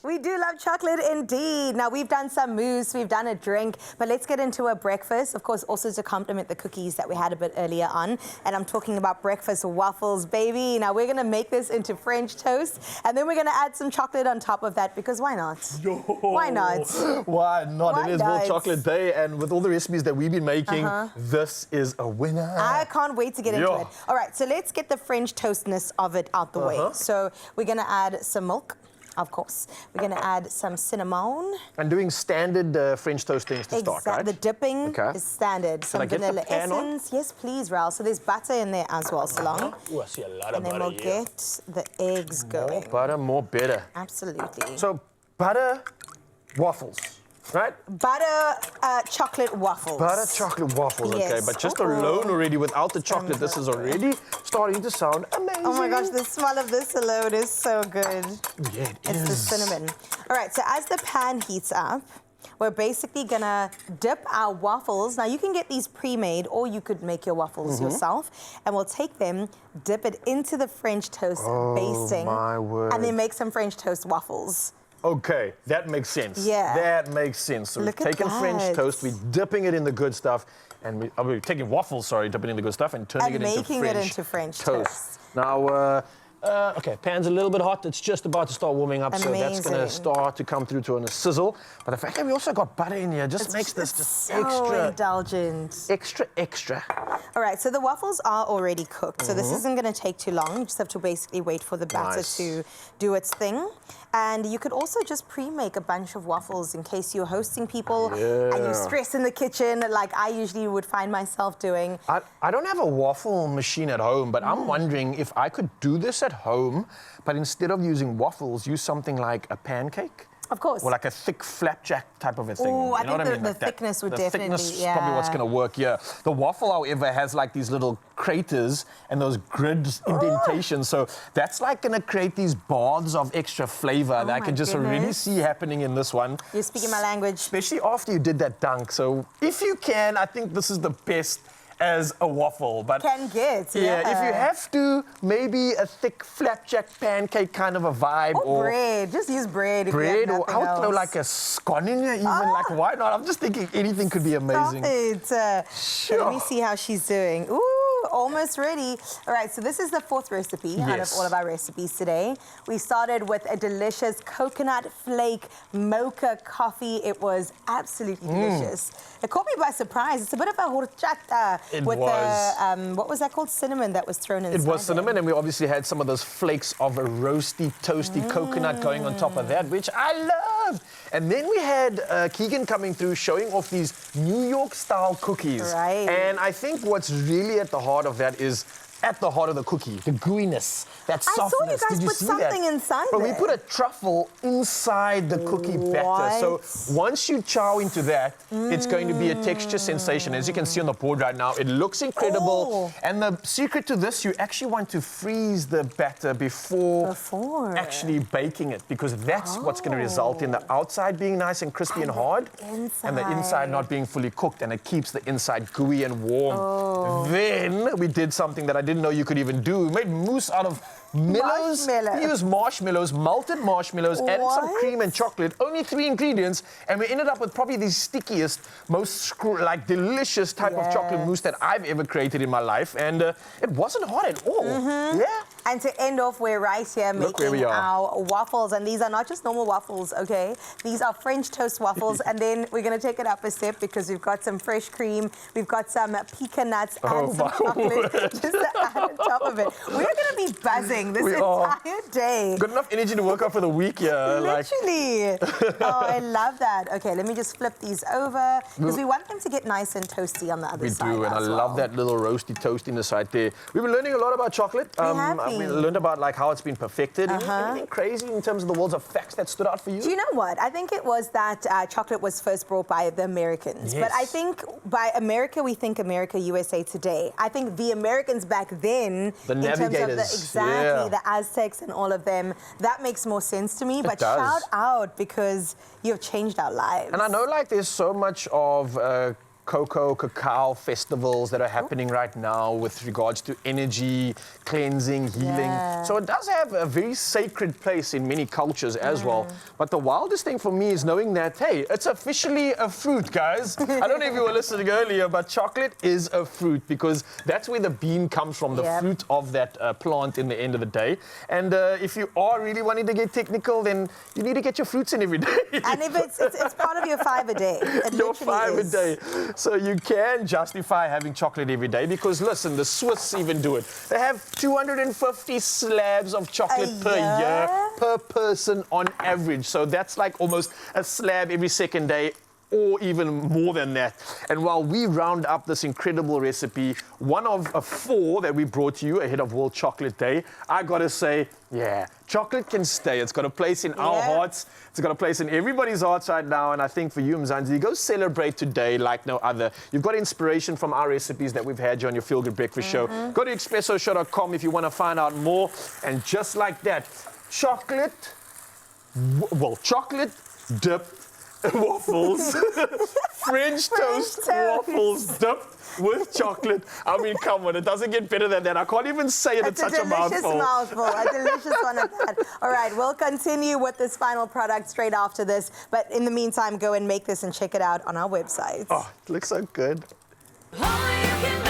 We do love chocolate indeed. Now, we've done some mousse, we've done a drink, but let's get into a breakfast. Of course, also to complement the cookies that we had a bit earlier on. And I'm talking about breakfast waffles, baby. Now, we're going to make this into French toast, and then we're going to add some chocolate on top of that, because why not? Yo, why not? Why not? Why it is not? World Chocolate Day, and with all the recipes that we've been making, this is a winner. I can't wait to get into it. All right, so let's get the French toastness of it out the way. So we're going to add some milk. Of course. We're going to add some cinnamon. And doing standard French toast things to start, right? The dipping is standard. Some vanilla essence. Yes, please, Raul. So there's butter in there as well, Salong. Oh, I see a lot of butter. And then we'll get the eggs going. More butter, more better. Absolutely. So butter waffles, right? Butter chocolate waffles. Butter chocolate waffles, okay. But just alone already, without the chocolate, this is already starting to sound amazing. Oh my gosh, the smell of this alone is so good. Yeah, it is. It's the cinnamon. All right, so as the pan heats up, we're basically gonna dip our waffles. Now you can get these pre-made, or you could make your waffles yourself. And we'll take them, dip it into the French toast basting, my word. and then make some French toast waffles. Okay, that makes sense. Yeah. That makes sense. So we've taken French toast, we're dipping it in the good stuff, and we're taking waffles, dipping in the good stuff and turning it into French toast. Now, okay, pan's a little bit hot. It's just about to start warming up, so that's going to start to come through to a sizzle. But the fact that we also got butter in here just makes this just so extra indulgent. Extra. All right, so the waffles are already cooked, so this isn't going to take too long. You just have to basically wait for the batter to do its thing. And you could also just pre-make a bunch of waffles in case you're hosting people and you stress in the kitchen, like I usually would find myself doing. I don't have a waffle machine at home, but I'm wondering if I could do this at home, but instead of using waffles, use something like a pancake. Of course. Or like a thick flapjack type of a thing. Oh, you know I think the thickness would definitely, The thickness is probably what's going to work, The waffle, however, has like these little craters and those grid indentations. So that's like going to create these baths of extra flavor that I can just really see happening in this one. You're speaking my language. Especially after you did that dunk. So if you can, I think this is the best as a waffle, but if you have to, maybe a thick flapjack pancake kind of a vibe, or bread. Just use bread. Bread, or I would throw like a scone in here, even like why not? I'm just thinking anything could be amazing. Let me see how she's doing. Ooh. Almost ready. All right, so this is the fourth recipe out of all of our recipes today. We started with a delicious coconut flake mocha coffee. It was absolutely delicious. It caught me by surprise. It's a bit of a horchata with the, what was that called? Cinnamon that was thrown inside. It was cinnamon, and we obviously had some of those flakes of a roasty, toasty coconut going on top of that, which I love. And then we had Keegan coming through showing off these New York-style cookies. Right. And I think what's really at the heart of that is at the heart of the cookie, the gooiness, that softness. I saw you guys put something inside But we put a truffle inside the cookie batter. So once you chow into that, it's going to be a texture sensation. As you can see on the board right now, it looks incredible. And the secret to this, you actually want to freeze the batter before actually baking it, because that's what's going to result in the outside being nice and crispy and hard, and the inside not being fully cooked, and it keeps the inside gooey and warm. Then we did something that I didn't know you could even do. We made mousse out of mellows. We used marshmallows, malted marshmallows, added some cream and chocolate, only 3 ingredients, and we ended up with probably the stickiest, most delicious type of chocolate mousse that I've ever created in my life, and it wasn't hard at all. And to end off, we're right here making our waffles, and these are not just normal waffles, okay? These are French toast waffles, and then we're going to take it up a step because we've got some fresh cream, we've got some pecan nuts and some chocolate just to add on top of it. We're going to be buzzing this entire day. Got enough energy to work out for the week, Literally. Oh, I love that. Okay, let me just flip these over because we want them to get nice and toasty on the other side. We do, and I love that little roasty toastiness right there. We've been learning a lot about chocolate. We learned about like how it's been perfected. Anything crazy in terms of the worlds of facts that stood out for you? Do you know what? I think it was that chocolate was first brought by the Americans. But I think by America, we think America, USA Today. I think the Americans back then, the navigators, the Aztecs and all of them, that makes more sense to me. But shout out because you've changed our lives. And I know like there's so much of cocoa, cacao festivals that are happening right now with regards to energy, cleansing, healing. Yeah. So it does have a very sacred place in many cultures as well. But the wildest thing for me is knowing that, hey, it's officially a fruit, guys. I don't know if you were listening earlier, but chocolate is a fruit because that's where the bean comes from, the fruit of that plant in the end of the day. And if you are really wanting to get technical, then you need to get your fruits in every day. And if it's part of your 5 a day. It your literally 5 is. a day. So you can justify having chocolate every day because, listen, the Swiss even do it. They have 250 slabs of chocolate per year, per person on average. So that's like almost a slab every second day, or even more than that. And while we round up this incredible recipe, one of 4 that we brought to you ahead of World Chocolate Day, I gotta say, yeah, chocolate can stay. It's got a place in our hearts. It's got a place in everybody's hearts right now. And I think for you, Mzansi, go celebrate today like no other. You've got inspiration from our recipes that we've had you on your Feel Good Breakfast show. Go to expressoshow.com if you want to find out more. And just like that, chocolate dipped waffles, French toast waffles dipped with chocolate. I mean, come on, it doesn't get better than that. I can't even say it. It's such a mouthful. A delicious one at that. All right, we'll continue with this final product straight after this. But in the meantime, go and make this and check it out on our website. Oh, it looks so good. Oh,